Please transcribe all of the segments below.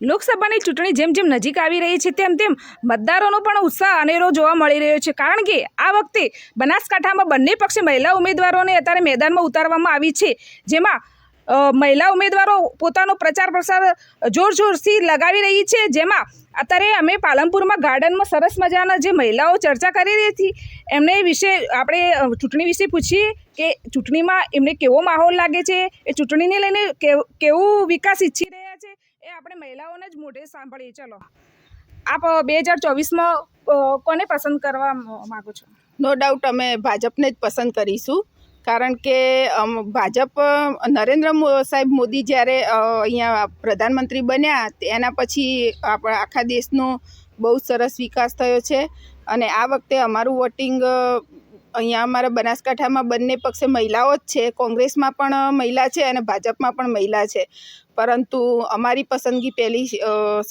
લોકસભાની ચૂંટણી જેમ જેમ નજીક આવી રહી છે તેમ તેમ મતદારોનો પણ ઉત્સાહ અનેરો જોવા મળી રહ્યો છે, કારણ કે આ વખતે બનાસકાંઠામાં બંને પક્ષે મહિલા ઉમેદવારોને અત્યારે મેદાનમાં ઉતારવામાં આવી છે, જેમાં મહિલા ઉમેદવારો પોતાનો પ્રચાર પ્રસાર જોરશોરથી લગાવી રહી છે। જેમાં અત્યારે અમે પાલનપુરમાં ગાર્ડનમાં સરસ મજાના જે મહિલાઓ ચર્ચા કરી રહી હતી એમને વિશે આપણે ચૂંટણી વિશે પૂછીએ કે ચૂંટણીમાં એમને કેવો માહોલ લાગે છે, એ ચૂંટણીને લઈને કેવું વિકાસ ઈચ્છી રહ્યા છે, એ આપણે મહિલાઓને જ મોઢે સાંભળીએ। ચલો, આપ 2024માં કોને પસંદ કરવા માગો છો? નો ડાઉટ અમે ભાજપને જ પસંદ કરીશું, કારણ કે ભાજપ નરેન્દ્ર સાહેબ મોદી જ્યારે અહીંયા પ્રધાનમંત્રી બન્યા એના પછી આપણા આખા દેશનો બહુ સરસ વિકાસ થયો છે। અને આ વખતે અમારું વોટિંગ અહીંયા અમારા બનાસકાંઠામાં બંને પક્ષે મહિલાઓ જ છે, કોંગ્રેસમાં પણ મહિલા છે અને ભાજપમાં પણ મહિલા છે, પરંતુ અમારી પસંદગી પહેલી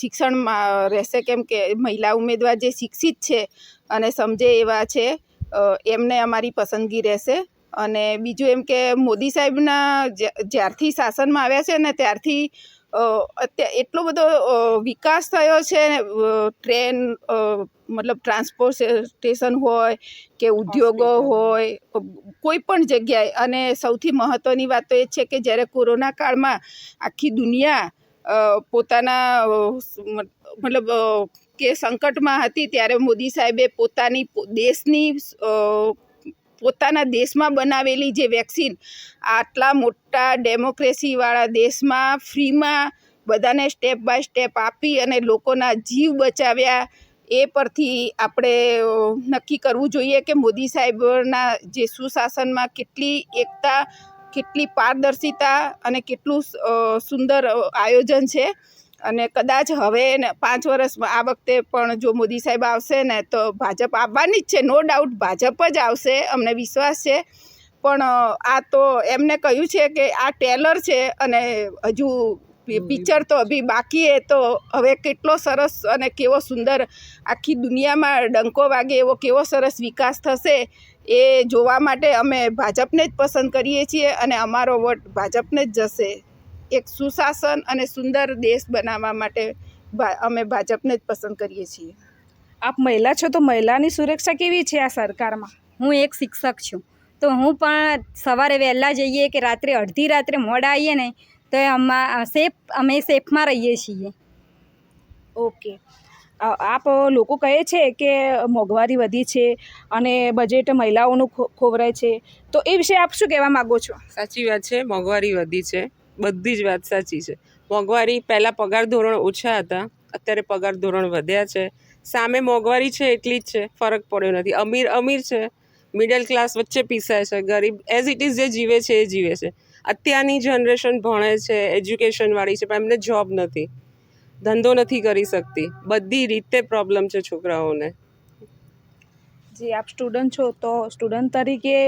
શિક્ષણમાં રહેશે, કેમ કે મહિલા ઉમેદવાર જે શિક્ષિત છે અને સમજે એવા છે એમને અમારી પસંદગી રહેશે। અને બીજું એમ કે મોદી સાહેબના જ્યારથી શાસનમાં આવ્યા છે ને ત્યારથી એટલો બધો વિકાસ થયો છે, ટ્રેન મતલબ ટ્રાન્સપોર્ટેશન હોય કે ઉદ્યોગો હોય કોઈ પણ જગ્યાએ। અને સૌથી મહત્ત્વની વાત તો એ છે કે જ્યારે કોરોના કાળમાં આખી દુનિયા પોતાના મતલબ કે સંકટમાં હતી ત્યારે મોદી સાહેબે પોતાના દેશમાં બનાવેલી જે વેક્સિન આટલા મોટા ડેમોક્રેસીવાળા દેશમાં ફ્રીમાં બધાને સ્ટેપ બાય સ્ટેપ આપી અને લોકોના જીવ બચાવ્યા। એ પરથી આપણે નક્કી કરવું જોઈએ કે મોદી સાહેબના જે સુશાસનમાં કેટલી એકતા, કેટલી પારદર્શિતા અને કેટલું સુંદર આયોજન છે। અને કદાચ હવે 5 વર્ષમાં આ વખતે પણ જો મોદી સાહેબ આવશે ને તો ભાજપ આવવાની જ છે, નો ડાઉટ ભાજપ જ આવશે, અમને વિશ્વાસ છે। પણ આ તો એમને કહ્યું છે કે આ ટેલર છે અને હજુ પિક્ચર તો અભી બાકી છે, તો હવે કેટલો સરસ અને કેવો સુંદર આખી દુનિયામાં ડંકો વાગે એવો કેવો સરસ વિકાસ થશે એ જોવા માટે અમે ભાજપને જ પસંદ કરીએ છીએ અને અમારો વોટ ભાજપને જ જશે। એક સુશાસન અને સુંદર દેશ બનાવવા માટે અમે ભાજપને જ પસંદ કરીએ છીએ। આપ મહિલા છો તો મહિલાની સુરક્ષા કેવી છે આ સરકારમાં? હું એક શિક્ષક છું, તો હું પણ સવારે વહેલા જઈએ કે રાત્રે અડધી રાત્રે મોડા આવીએ ને તો અમે સેફમાં રહીએ છીએ। ઓકે, આપ લોકો કહે છે કે મોંઘવારી વધી છે અને બજેટ મહિલાઓનું ખોવરાય છે, તો એ વિશે આપ શું કહેવા માગો છો? સાચી વાત છે, મોંઘવારી વધી છે, બધી જ વાત સાચી છે। મોંઘવારી પહેલાં પગાર ધોરણ ઓછા હતા, અત્યારે પગાર ધોરણ વધ્યા છે, સામે મોંઘવારી છે એટલી જ છે, ફરક પડ્યો નથી। અમીર છે, મિડલ ક્લાસ વચ્ચે પીસાય છે, ગરીબ એઝ ઇટ ઇઝ જે જીવે છે એ જીવે છે। અત્યારની જનરેશન ભણે છે, એજ્યુકેશનવાળી છે, પણ એમને જોબ નથી, ધંધો નથી કરી શકતી, બધી રીતે પ્રોબ્લેમ છે છોકરાઓને। જે આપ સ્ટુડન્ટ છો તો સ્ટુડન્ટ તરીકે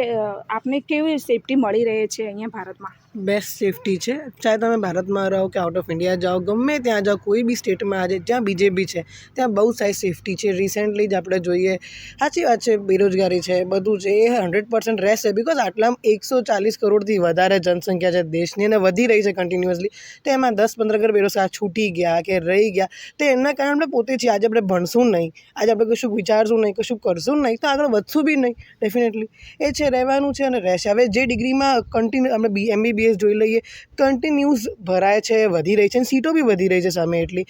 આપને કેવી સેફટી મળી રહે છે અહીંયા ભારતમાં? બેસ્ટ સેફટી છે, ચાહે તમે ભારતમાં રહો કે આઉટ ઓફ ઇન્ડિયા જાઓ, ગમે ત્યાં જાઓ, કોઈ બી સ્ટેટમાં આજે જ્યાં બીજેપી છે ત્યાં બહુ સારી સેફટી છે। રિસેન્ટલી જ આપણે જોઈએ, સાચી વાત છે, બેરોજગારી છે, બધું છે, એ 100% રહેશે, બિકોઝ આટલા 140 કરોડથી વધારે જનસંખ્યા છે દેશની અને વધી રહી છે કન્ટિન્યુઅસલી, તો એમાં 10-15 કરોડ બેરોજગાર છૂટી ગયા કે રહી ગયા, તો એના કારણે આપણે પોતે છીએ। આજે આપણે ભણશું નહીં, આજે આપણે કશું વિચારશું નહીં, કશું કરશું નહીં, તો આગળ વધશું બી નહીં ડેફિનેટલી। એ છે, રહેવાનું છે અને રહેશે। હવે જે ડિગ્રીમાં કન્ટિન્યુ આપણે MBBS જોઈ લઈએ, કન્ટિન્યુઅસ ભરાય છે, વધી રહી છે અને સીટો બી વધી રહી છે સામે એટલી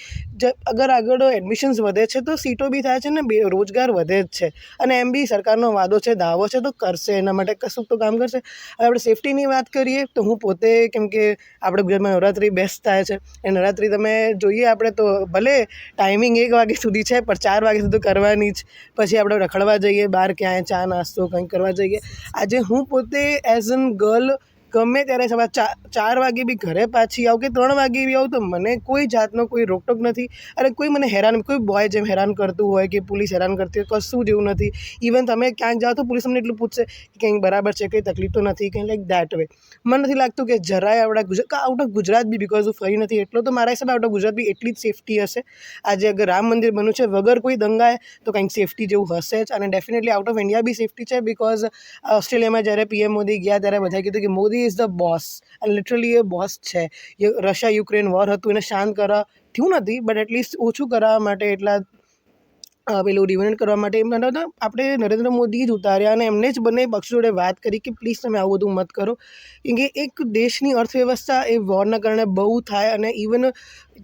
અગર આગળ એડમિશન્સ વધે છે તો સીટો બી થાય છે ને રોજગાર વધે જ છે। અને એમ બી સરકારનો વાદો છે, દાવો છે, તો કરશે, એના માટે કશું તો કામ કરશે। હવે આપણે સેફટીની વાત કરીએ તો હું પોતે, કેમ કે આપણે ગુજરાતમાં નવરાત્રિ બેસ્ટ થાય છે, એ નવરાત્રિ તમે જોઈએ આપણે તો ભલે ટાઈમિંગ 1 વાગ્યા સુધી છે પણ 4 વાગ્યા સુધી કરવાની જ, પછી આપણે રખડવા જઈએ બહાર, ક્યાંય ચા નાસ્તો કંઈક કરવા જઈએ। આજે હું પોતે એઝ એન ગર્લ ગમે ત્યારે સવાર 4 વાગે બી ઘરે પાછી આવું કે 3 વાગે બી આવું તો મને કોઈ જાતનો કોઈ રોકટોક નથી, અને કોઈ મને કોઈ બોય જેમ હેરાન કરતું હોય કે પોલીસ હેરાન કરતી હોય, કશું જેવું નથી। ઇવન તમે ક્યાંક જાઓ તો પોલીસ તમને એટલું પૂછશે કે કંઈ બરાબર છે, કંઈ તકલીફ તો નથી, કંઈ લાઈક દેટ વે। મને નથી લાગતું કે જરાય out of Gujarat be, because હું ફરી નથી એટલો, તો મારા હિસાબે આઉટ ઓફ ગુજરાત બી એટલી જ સેફટી હશે। આજે અગર રામ મંદિર બન્યું છે વગર કોઈ દંગાએ તો કંઈક સેફટી જેવું હશે જ, અને definitely out of India be safety છે, બિકોઝ ઓસ્ટ્રેલિયામાં જ્યારે PM મોદી ગયા ત્યારે બધાએ કીધું કે Modi Modi is the boss અને લિટરલી એ બોસ છે. રશિયા યુક્રેન વોર હતું એને શાંત કરવા થયું નથી, બટ એટલીસ્ટ ઓછું કરવા માટે એટલા પેલું ડિવિડન્ડ કરવા માટે એમના તો આપણે નરેન્દ્ર મોદી જ ઉતાર્યા અને એમને જ બંને પક્ષ જોડે વાત કરી કે પ્લીઝ તમે આવું બધું મત કરો, કેમ કે એક દેશની અર્થવ્યવસ્થા એ વોરના કારણે બહુ થાય અને ઇવન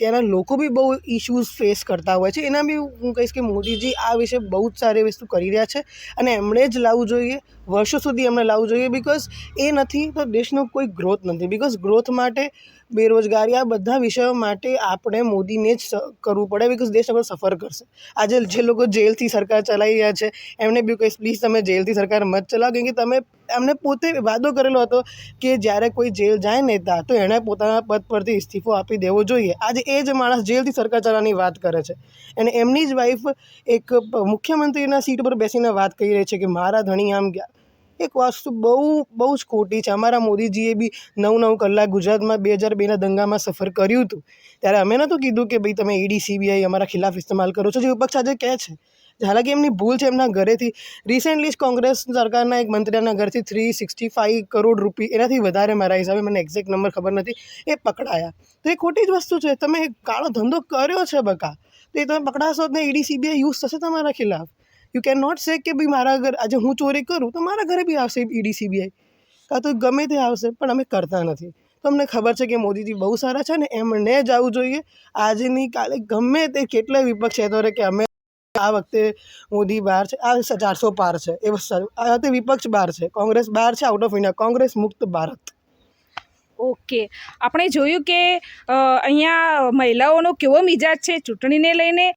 ત્યાંના લોકો બી બહુ ઇશ્યુઝ ફેસ કરતા હોય છે. એના બી હું કહીશ કે મોદીજી આ વિશે બહુ જ સારી વસ્તુ કરી રહ્યા છે અને એમણે જ લાવવું જોઈએ, વર્ષો સુધી એમણે લાવવું જોઈએ, બિકોઝ એ નથી તો દેશનો કોઈ ગ્રોથ નથી. બિકોઝ ગ્રોથ માટે બેરોજગારી આ બધા વિષયો માટે આપણે મોદીને જ કરવું પડે, બિકોઝ દેશ આગળ સફર કરશે. આજે જે લોકો જેલથી સરકાર ચલાવી રહ્યા છે એમને બી કહીશ પ્લીઝ તમે જેલથી સરકાર મત ચલાવો, કેમ કે તમે એમને પોતે વાદો કરેલો હતો કે જ્યારે કોઈ જેલ જાય નેતા તો એણે પોતાના પદ પરથી ઇસ્તીફો આપી દેવો જોઈએ. આજે એ જ માણસ જેલથી સરકાર ચલાવવાની વાત કરે છે અને એમની જ વાઈફ એક મુખ્યમંત્રીના સીટ પર બેસીને વાત કરી રહી છે કે મારા ધણી આમ ગયા. એક વસ્તુ બહુ જ ખોટી છે. અમારા મોદીજીએ બી 9 કલાક ગુજરાતમાં 2002ના દંગામાં સફર કર્યું હતું, ત્યારે અમે નહોતું કીધું કે ભાઈ તમે ઈડી CBI અમારા ખિલાફ ઇસ્તેમાલ કરો છો, જે વિપક્ષ આજે કહે છે. હાલાકી એમની ભૂલ છે. એમના ઘરેથી રિસેન્ટલી જ કોંગ્રેસ સરકારના એક મંત્રીના ઘરથી 365 કરોડ રૂપિયા, એનાથી વધારે મારા હિસાબે, મને એક્ઝેક્ટ નંબર ખબર નથી, એ પકડાયા. તો એ ખોટી જ વસ્તુ છે. તમે કાળો ધંધો કર્યો છે બકા, તો એ તમે પકડાશો ને ઈડી CBI યુઝ થશે તમારા ખિલાફ. યુ કેન નોટ સે કે ભાઈ મારા ઘર આજે હું ચોરી કરું તો મારા ઘરે બી આવશે ઈડી CBI, કાં તો ગમે તે આવશે, પણ અમે કરતા નથી. તો અમને ખબર છે કે મોદીજી બહુ સારા છે ને એમણે જ આવવું જોઈએ. આજની કાલે ગમે તે કેટલાય વિપક્ષ કહેતો રહે કે અમે આ વખતે મોદી બહાર છે, આ 400 પાર છે, એ વસ્તુ સારું. આ વખતે વિપક્ષ બહાર છે, કોંગ્રેસ બહાર છે, આઉટ ઓફ ઇન્ડિયા, કોંગ્રેસ મુક્ત ભારત. ઓકે, આપણે જોયું કે અહીંયા મહિલાઓનો કેવો મિજાજ છે ચૂંટણીને લઈને.